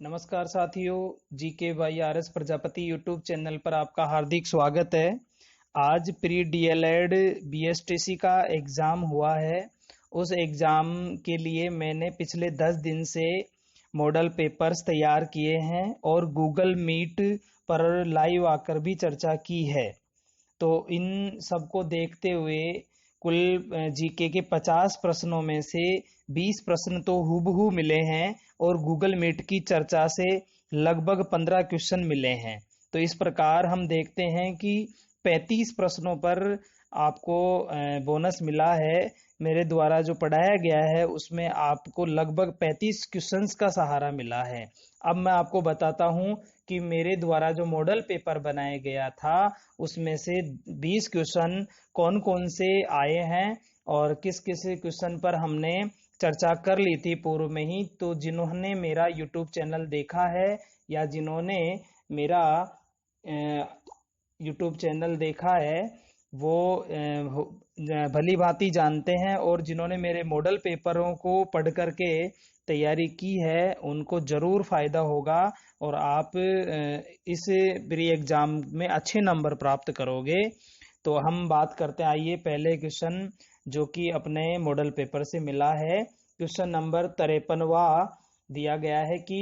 नमस्कार साथियों, GK by R S Prajapati YouTube channel पर आपका हार्दिक स्वागत है। आज प्री डीएलएड बीएसटीसी का एग्ज़ाम हुआ है। उस एग्ज़ाम के लिए मैंने पिछले 10 दिन से मॉडल पेपर्स तैयार किए हैं और गूगल मीट पर लाइव आकर भी चर्चा की है। तो इन सबको देखते हुए कुल जीके के 50 प्रश्नों में से 20 प्रश्न तो हूबहू मिले हैं और गूगल मीट की चर्चा से लगभग 15 क्वेश्चन मिले हैं। तो इस प्रकार हम देखते हैं कि 35 प्रश्नों पर आपको बोनस मिला है। मेरे द्वारा जो पढ़ाया गया है उसमें आपको लगभग 35 क्वेश्चंस का सहारा मिला है। अब मैं आपको बताता हूं कि मेरे द्वारा जो मॉडल पेपर बनाया गया था उसमें से 20 क्वेश्चन कौन कौन से आए हैं और किस किस क्वेश्चन पर हमने चर्चा कर ली थी पूर्व में ही। तो जिन्होंने मेरा यूट्यूब चैनल देखा है या जिन्होंने मेरा यूट्यूब चैनल देखा है वो भली भांति जानते हैं, और जिन्होंने मेरे मॉडल पेपरों को पढ़ करके तैयारी की है उनको जरूर फायदा होगा और आप इस प्री एग्जाम में अच्छे नंबर प्राप्त करोगे। तो हम बात करते हैं, आइए पहले क्वेश्चन जो कि अपने मॉडल पेपर से मिला है। क्वेश्चन नंबर 53वां दिया गया है कि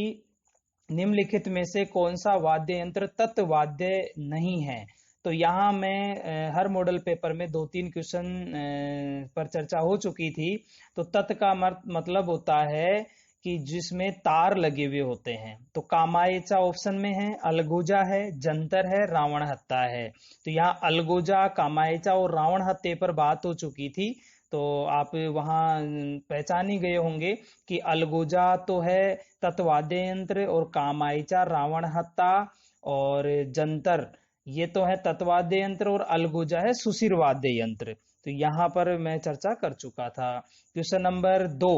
निम्नलिखित में से कौन सा वाद्य यंत्र तत् वाद्य नहीं है। तो यहाँ मैं हर मॉडल पेपर में 2-3 क्वेश्चन पर चर्चा हो चुकी थी। तो तत् का मतलब होता है कि जिसमें तार लगे हुए होते हैं। तो कामायचा ऑप्शन में है, अलगोजा है, जंतर है, रावण हत्ता है। तो यहाँ अलगोजा, कामायचा और रावण हत्ते पर बात हो चुकी थी। तो आप वहां पहचान ही गए होंगे कि अलगोजा तो है तत्वाद्य यंत्र और कामायचा रावण हत्ता और जंतर ये तो है तत्वाद्य यंत्र और अलगोजा है सुशिर वाद्य यंत्र। तो यहाँ पर मैं चर्चा कर चुका था। क्वेश्चन नंबर 2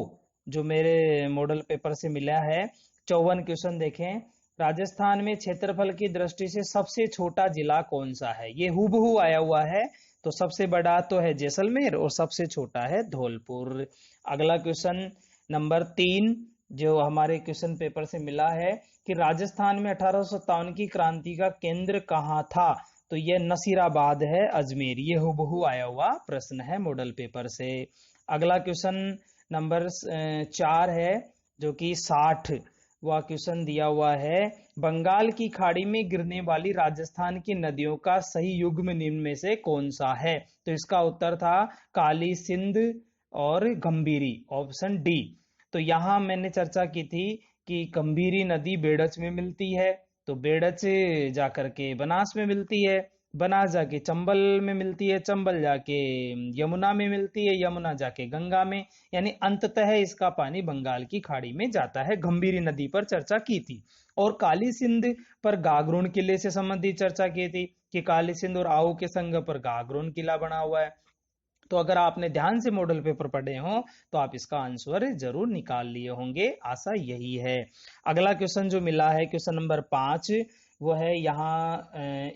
जो मेरे मॉडल पेपर से मिला है, 54 क्वेश्चन देखें। राजस्थान में क्षेत्रफल की दृष्टि से सबसे छोटा जिला कौन सा है? ये हूबहू आया हुआ है। तो सबसे बड़ा तो है जैसलमेर और सबसे छोटा है धौलपुर। अगला क्वेश्चन नंबर 3 जो हमारे क्वेश्चन पेपर से मिला है कि राजस्थान में 1857 की क्रांति का केंद्र कहाँ था? तो यह नसीराबाद है, अजमेर। ये हूबहू आया हुआ प्रश्न है मॉडल पेपर से। अगला क्वेश्चन नंबर 4 है जो कि 60 वह क्वेश्चन दिया हुआ है, बंगाल की खाड़ी में गिरने वाली राजस्थान की नदियों का सही युग्म निम्न में से कौन सा है? तो इसका उत्तर था काली सिंध और गंभीरी, ऑप्शन डी। तो यहां मैंने चर्चा की थी कि गंभीरी नदी बेड़च में मिलती है, तो बेड़च जाकर के बनास में मिलती है, बनास जाके चंबल में मिलती है, चंबल जाके यमुना में मिलती है, यमुना जाके गंगा में, यानी अंततः इसका पानी बंगाल की खाड़ी में जाता है। गंभीरी नदी पर चर्चा की थी। और काली सिंध पर गागरोन किले से संबंधित चर्चा की थी कि काली सिंध और आओ के संग पर गागरोन किला बना हुआ है। तो अगर आपने ध्यान से मॉडल पेपर पढ़े हो तो आप इसका आंसर जरूर निकाल लिए होंगे, आशा यही है। अगला क्वेश्चन जो मिला है क्वेश्चन नंबर 5 वो है यहाँ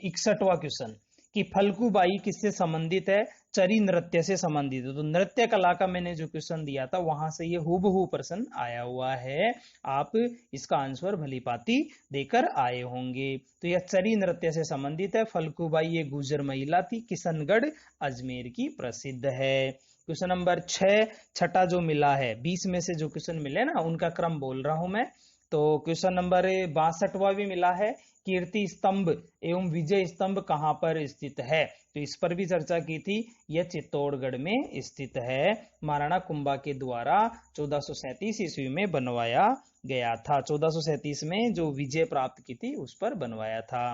61वां क्वेश्चन कि फल्गुबाई किससे संबंधित है? चरी नृत्य से संबंधित है। तो नृत्य कला का मैंने जो क्वेश्चन दिया था वहां से ये हूबहू प्रश्न आया हुआ है। आप इसका आंसर भली भांति देकर आए होंगे। तो यह चरी नृत्य से संबंधित है। फल्गुबाई ये गुर्जर महिला थी, किशनगढ़ अजमेर की प्रसिद्ध है। क्वेश्चन नंबर 6 छठा जो मिला है, 20 में से जो क्वेश्चन मिले ना उनका क्रम बोल रहा हूं मैं। तो क्वेश्चन नंबर 62वां भी मिला है, कीर्ति स्तंभ एवं विजय स्तंभ कहां पर स्थित है? तो इस पर भी चर्चा की थी। यह चित्तौड़गढ़ में स्थित है, महाराणा कुंभा के द्वारा 1437 ईस्वी में बनवाया गया था। 1437 में जो विजय प्राप्त की थी उस पर बनवाया था।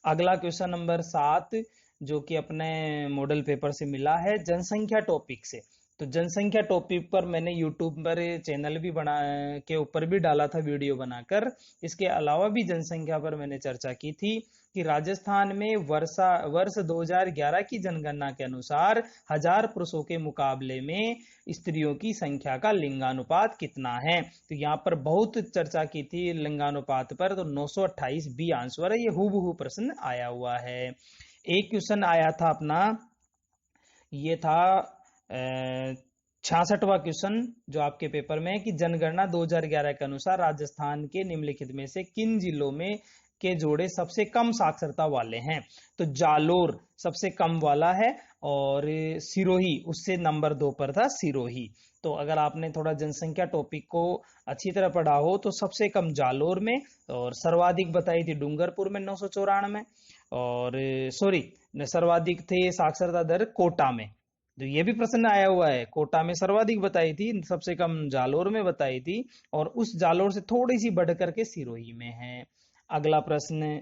अगला क्वेश्चन नंबर 7 जो कि अपने मॉडल पेपर से मिला है जनसंख्या टॉपिक से। तो जनसंख्या टॉपिक पर मैंने यूट्यूब पर चैनल भी बना के ऊपर भी डाला था वीडियो बनाकर। इसके अलावा भी जनसंख्या पर मैंने चर्चा की थी कि राजस्थान में वर्ष 2011 की जनगणना के अनुसार 1000 पुरुषों के मुकाबले में स्त्रियों की संख्या का लिंगानुपात कितना है? तो यहाँ पर बहुत चर्चा की थी लिंगानुपात पर, तो 928 बी आंसर है। ये हूबहू प्रश्न आया हुआ है। एक क्वेश्चन आया था अपना, ये था 66वां क्वेश्चन जो आपके पेपर में है कि जनगणना 2011 के अनुसार राजस्थान के निम्नलिखित में से किन जिलों में के जोड़े सबसे कम साक्षरता वाले हैं। तो जालोर सबसे कम वाला है और सिरोही उससे नंबर 2 पर था सिरोही। तो अगर आपने थोड़ा जनसंख्या टॉपिक को अच्छी तरह पढ़ा हो तो सबसे कम जालोर में और सर्वाधिक बताई थी डूंगरपुर में 994 और सॉरी सर्वाधिक थे साक्षरता दर कोटा में। तो ये भी प्रश्न आया हुआ है, कोटा में सर्वाधिक बताई थी, सबसे कम जालोर में बताई थी और उस जालोर से थोड़ी सी बढ़ करके सिरोही में है। अगला प्रश्न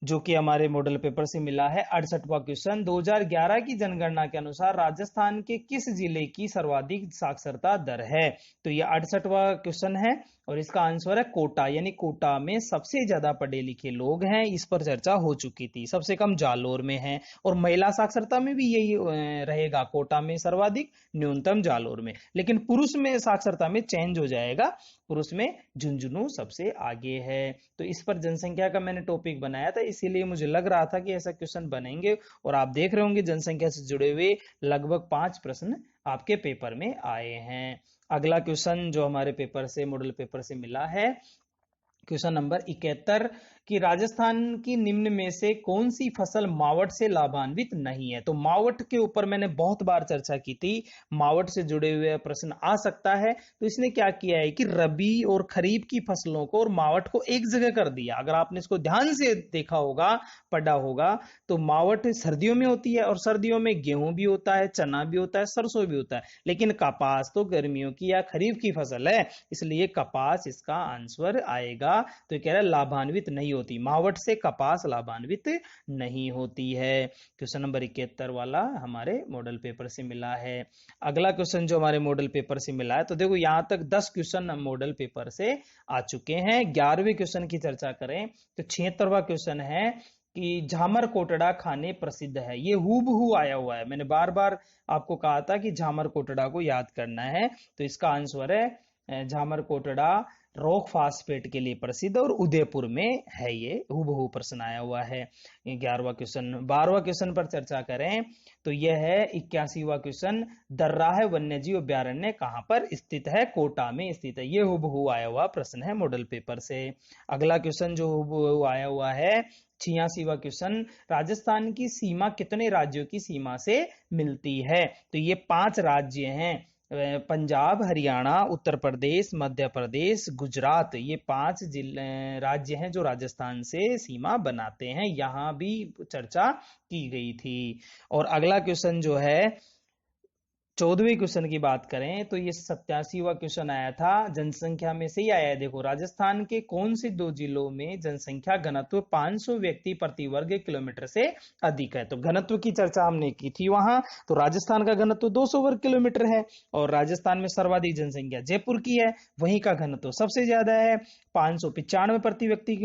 जो कि हमारे मॉडल पेपर से मिला है 68वां क्वेश्चन 2011 की जनगणना के अनुसार राजस्थान के किस जिले की सर्वाधिक साक्षरता दर है। तो ये 68वां क्वेश्चन है और इसका आंसर है कोटा, यानी कोटा में सबसे ज्यादा पढ़े लिखे लोग हैं। इस पर चर्चा हो चुकी थी। सबसे कम जालोर में है और महिला साक्षरता में भी यही रहेगा, कोटा में सर्वाधिक, न्यूनतम जालोर में। लेकिन पुरुष में साक्षरता में चेंज हो जाएगा, पुरुष में झुंझुनू सबसे आगे है। तो इस पर जनसंख्या का मैंने टॉपिक बनाया था, इसीलिए मुझे लग रहा था कि ऐसा क्वेश्चन बनेंगे और आप देख रहे होंगे जनसंख्या से जुड़े हुए लगभग 5 प्रश्न आपके पेपर में आए हैं। अगला क्वेश्चन जो हमारे पेपर से मॉडल पेपर से मिला है क्वेश्चन नंबर 71 कि राजस्थान की निम्न में से कौन सी फसल मावट से लाभान्वित नहीं है। तो मावट के ऊपर मैंने बहुत बार चर्चा की थी, मावट से जुड़े हुए प्रश्न आ सकता है। तो इसने क्या किया है कि रबी और खरीफ की फसलों को और मावट को एक जगह कर दिया। अगर आपने इसको ध्यान से देखा होगा, पढ़ा होगा, तो मावट सर्दियों में होती है और सर्दियों में गेहूं भी होता है, चना भी होता है, सरसों भी होता है, लेकिन कपास तो गर्मियों की या खरीफ की फसल है, इसलिए कपास इसका आंसर आएगा। तो कह रहा है लाभान्वित नहीं होती, मावट से कपास लाभान्वित नहीं होती है। क्वेश्चन नंबर 71 वाला हमारे मॉडल पेपर से मिला है। अगला क्वेश्चन जो हमारे मॉडल पेपर से मिला है, तो देखो यहां तक 10 क्वेश्चन मॉडल पेपर से आ चुके हैं। 11वें क्वेश्चन की चर्चा करें तो 76वां क्वेश्चन है कि झामर कोटड़ा खाने प्रसिद्ध है। ये हूबहू आया हुआ है, मैंने बार बार आपको कहा था कि झामर कोटड़ा को याद करना है। तो इसका आंसर है झामर कोटड़ा रॉक फास्फेट के लिए प्रसिद्ध और उदयपुर में है। ये हूबहू प्रश्न आया हुआ है। 11वां क्वेश्चन। 12वां क्वेश्चन पर चर्चा करें तो यह है 81वां क्वेश्चन, दर्राह वन्यजीव अभ्यारण्य कहां पर स्थित है। कोटा में स्थित है। ये हूबहू आया हुआ प्रश्न है मॉडल पेपर से। अगला क्वेश्चन जो हूबहू आया हुआ है 86वां क्वेश्चन, राजस्थान की सीमा कितने राज्यों की सीमा से मिलती है। तो ये 5 राज्य हैं, पंजाब, हरियाणा, उत्तर प्रदेश, मध्य प्रदेश, गुजरात, ये 5 राज्य हैं जो राजस्थान से सीमा बनाते हैं। यहां भी चर्चा की गई थी। और अगला क्वेश्चन जो है 14वें क्वेश्चन की बात करें तो ये 87वां क्वेश्चन आया था, जनसंख्या में से ही आया है। देखो राजस्थान के कौन से 2 जिलों में जनसंख्या घनत्व 500 व्यक्ति प्रति वर्ग किलोमीटर से अधिक है। तो घनत्व की चर्चा हमने की थी वहां। तो राजस्थान का घनत्व 200 वर्ग किलोमीटर है और राजस्थान में सर्वाधिक जनसंख्या जयपुर की है, वहीं का घनत्व सबसे ज्यादा है, 595 प्रति व्यक्ति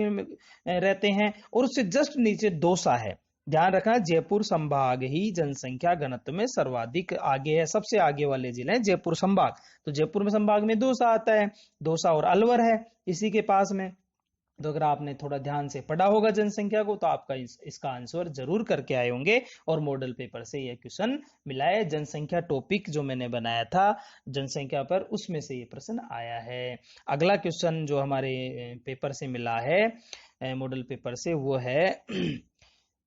रहते हैं और उससे जस्ट नीचे दौसा है। ध्यान रखना जयपुर संभाग ही जनसंख्या घनत्व में सर्वाधिक आगे है, सबसे आगे वाले जिले हैं जयपुर संभाग। तो जयपुर में संभाग में दौसा आता है, दौसा और अलवर है इसी के पास में। तो अगर आपने थोड़ा ध्यान से पढ़ा होगा जनसंख्या को तो आपका इसका आंसर जरूर करके आए होंगे और मॉडल पेपर से यह क्वेश्चन मिला है। जनसंख्या टॉपिक जो मैंने बनाया था जनसंख्या पर, उसमें से ये प्रश्न आया है। अगला क्वेश्चन जो हमारे पेपर से मिला है मॉडल पेपर से, वो है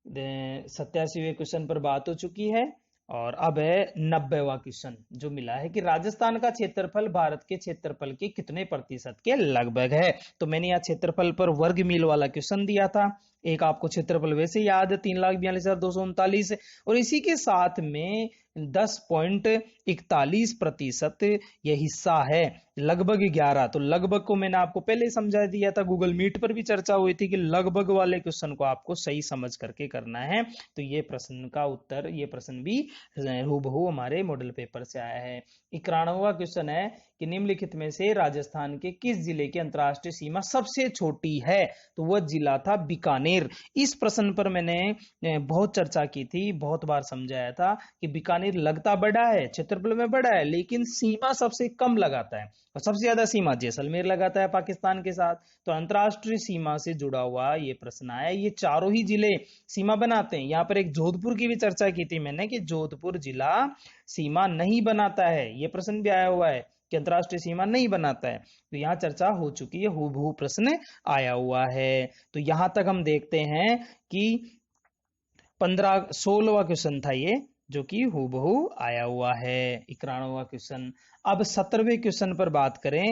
87वें क्वेश्चन पर बात हो चुकी है और अब है 90वां क्वेश्चन जो मिला है कि राजस्थान का क्षेत्रफल भारत के क्षेत्रफल के कितने प्रतिशत के लगभग है। तो मैंने यहाँ क्षेत्रफल पर वर्ग मील वाला क्वेश्चन दिया था। एक आपको क्षेत्रफल वैसे याद है 3,42,239 और इसी के साथ में 10.41% यह हिस्सा है, लगभग 11। तो लगभग को मैंने आपको पहले ही समझा दिया था, गूगल मीट पर भी चर्चा हुई थी कि लगभग वाले क्वेश्चन को आपको सही समझ करके करना है। तो ये प्रश्न का उत्तर, ये प्रश्न भी हूबहू हमारे मॉडल पेपर से आया है। 91वां क्वेश्चन है कि निम्नलिखित में से राजस्थान के किस जिले की अंतर्राष्ट्रीय सीमा सबसे छोटी है, तो वह जिला था बीकानेर। इस प्रश्न पर मैंने बहुत चर्चा की थी, बहुत बार समझाया था कि बीकानेर लगता बड़ा है, क्षेत्रफल में बड़ा है, लेकिन सीमा सबसे कम लगाता है और सबसे ज्यादा सीमा जैसलमेर लगाता है पाकिस्तान के साथ। तो अंतरराष्ट्रीय सीमा से जुड़ा हुआ ये प्रश्न आया। ये चारों ही जिले सीमा बनाते हैं। यहाँ पर एक जोधपुर की भी चर्चा की थी मैंने कि जोधपुर जिला सीमा नहीं बनाता है, ये प्रश्न भी आया हुआ है कि अंतरराष्ट्रीय सीमा नहीं बनाता है। तो यहाँ चर्चा हो चुकी है, हूबहू प्रश्न आया हुआ है। तो यहां तक हम देखते हैं कि 16वां क्वेश्चन था ये, जो कि हूबहू आया हुआ है। 91वां क्वेश्चन। अब 17वें क्वेश्चन पर बात करें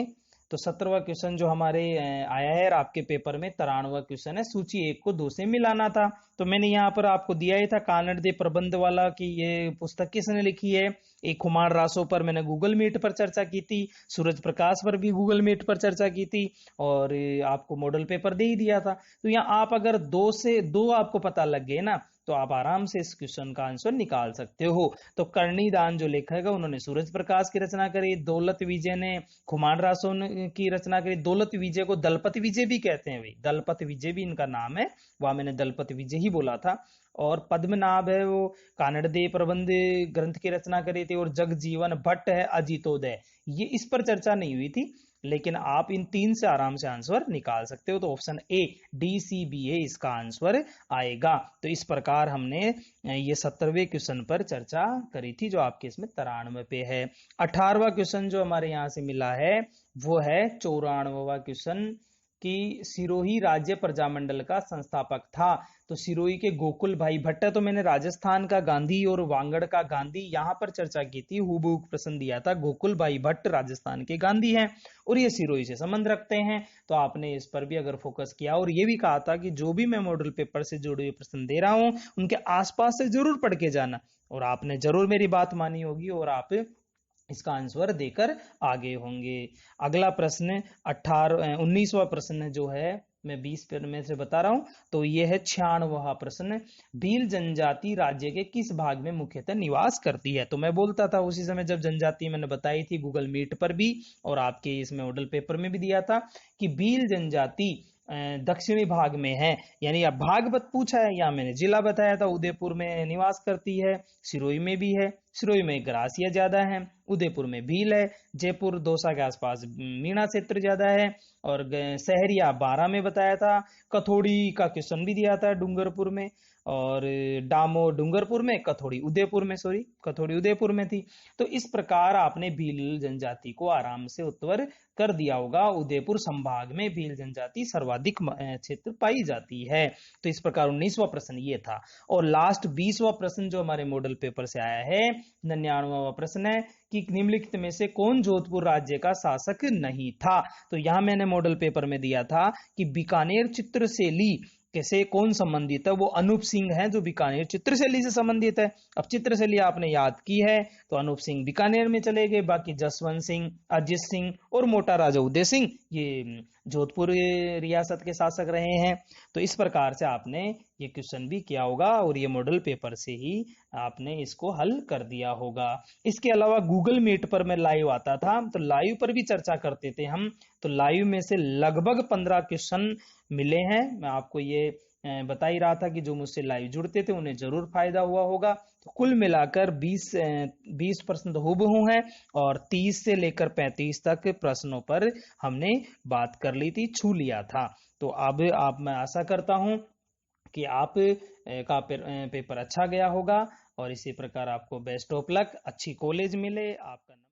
तो 17वां क्वेश्चन जो हमारे आया है और आपके पेपर में 93वां क्वेश्चन है, सूची 1 को 2 से मिलाना था। तो मैंने यहाँ पर आपको दिया ही था कानड़ दे प्रबंध वाला कि ये पुस्तक किसने लिखी है। एक खुमार रासो पर मैंने गूगल मीट पर चर्चा की थी, सूरज प्रकाश पर भी गूगल मीट पर चर्चा की थी, और आपको मॉडल पेपर दे ही दिया था। तो यहाँ आप अगर 2 से 2 आपको पता लग गए ना, तो आप आराम से इस क्वेश्चन का आंसर निकाल सकते हो। तो करणी दान जो लेखक है उन्होंने सूरज प्रकाश की रचना करी, दौलत विजय ने खुमान रासो की रचना करी। दौलत विजय को दलपत विजय भी कहते हैं भाई, दलपत विजय भी इनका नाम है, वहां मैंने दलपत विजय ही बोला था। और पद्मनाभ है वो कानड़ दे प्रबंध ग्रंथ की रचना करी थी। और जगजीवन भट्ट है अजितोदय, ये इस पर चर्चा नहीं हुई थी, लेकिन आप इन 3 से आराम से आंसर निकाल सकते हो। तो ऑप्शन ए DCBA इसका आंसर आएगा। तो इस प्रकार हमने ये 17वें क्वेश्चन पर चर्चा करी थी, जो आपके इसमें 93 पे है। 18वां क्वेश्चन जो हमारे यहाँ से मिला है वो है 94वां क्वेश्चन कि सिरोही राज्य प्रजामंडल का संस्थापक था। तो सिरोही के गोकुल भाई भट्ट, तो मैंने राजस्थान का गांधी और वांगड़ का गांधी यहां पर चर्चा की थी, हूबहू प्रश्न दिया था। गोकुल भाई भट्ट राजस्थान के गांधी हैं और ये सिरोही से संबंध रखते हैं। तो आपने इस पर भी अगर फोकस किया और ये भी कहा था कि जो भी मैं मॉडल पेपर से जुड़े हुए प्रश्न दे रहा हूं उनके आसपास से जरूर पढ़ के जाना, और आपने जरूर मेरी बात मानी होगी और आप इसका आंसर देकर आगे होंगे। अगला प्रश्न 19वां प्रश्न जो है, मैं 20 पर में से बता रहा हूं, तो यह है 96वां प्रश्न। भील जनजाति राज्य के किस भाग में मुख्यतः निवास करती है। तो मैं बोलता था उसी समय जब जनजाति मैंने बताई थी गूगल मीट पर भी, और आपके इसमें मॉडल पेपर में भी दिया था कि भील जनजाति दक्षिणी भाग में है। यानी अब भाग पूछा है, या मैंने जिला बताया था, उदयपुर में निवास करती है, सिरोही में भी है। सिरोही में ग्रासिया ज्यादा है, उदयपुर में भील है, जयपुर दौसा के आसपास मीणा क्षेत्र ज्यादा है, और सहरिया 12 में बताया था। कथोड़ी का क्वेश्चन भी दिया था डूंगरपुर में, और डामो डूंगरपुर में, कथोड़ी उदयपुर में, सॉरी कथोड़ी उदयपुर में थी। तो इस प्रकार आपने भील जनजाति को आराम से उत्तर कर दिया होगा। उदयपुर संभाग में भील जनजाति सर्वाधिक क्षेत्र पाई जाती है। तो इस प्रकार 19वां प्रश्न ये था। और लास्ट 20वां प्रश्न जो हमारे मॉडल पेपर से आया है, 99वां प्रश्न है कि निम्नलिखित में से कौन जोधपुर राज्य का शासक नहीं था। तो यहां मैंने मॉडल पेपर में दिया था कि बीकानेर चित्रशैली कैसे कौन संबंधित है, वो अनूप सिंह है जो बीकानेर चित्रशैली से संबंधित है। अब चित्रशैली आपने याद की है तो अनूप सिंह बीकानेर में चले गए, बाकी जसवंत सिंह, अजित सिंह और मोटा राजा उदय सिंह ये जोधपुर रियासत के शासक रहे हैं। तो इस प्रकार से आपने ये क्वेश्चन भी किया होगा और ये मॉडल पेपर से ही आपने इसको हल कर दिया होगा। इसके अलावा गूगल मीट पर मैं लाइव आता था, तो लाइव पर भी चर्चा करते थे हम। तो लाइव में से लगभग 15 क्वेश्चन मिले हैं। मैं आपको ये बता ही रहा था कि जो मुझसे लाइव जुड़ते थे उन्हें जरूर फायदा हुआ होगा। तो कुल मिलाकर 20% हूबहू हैं, और 30 से लेकर 35 तक प्रश्नों पर हमने बात कर ली थी, छू लिया था। तो अब आप मैं आशा करता हूं कि आप का पेपर अच्छा गया होगा, और इसी प्रकार आपको बेस्ट ऑफ लक, अच्छी कॉलेज मिले आपका।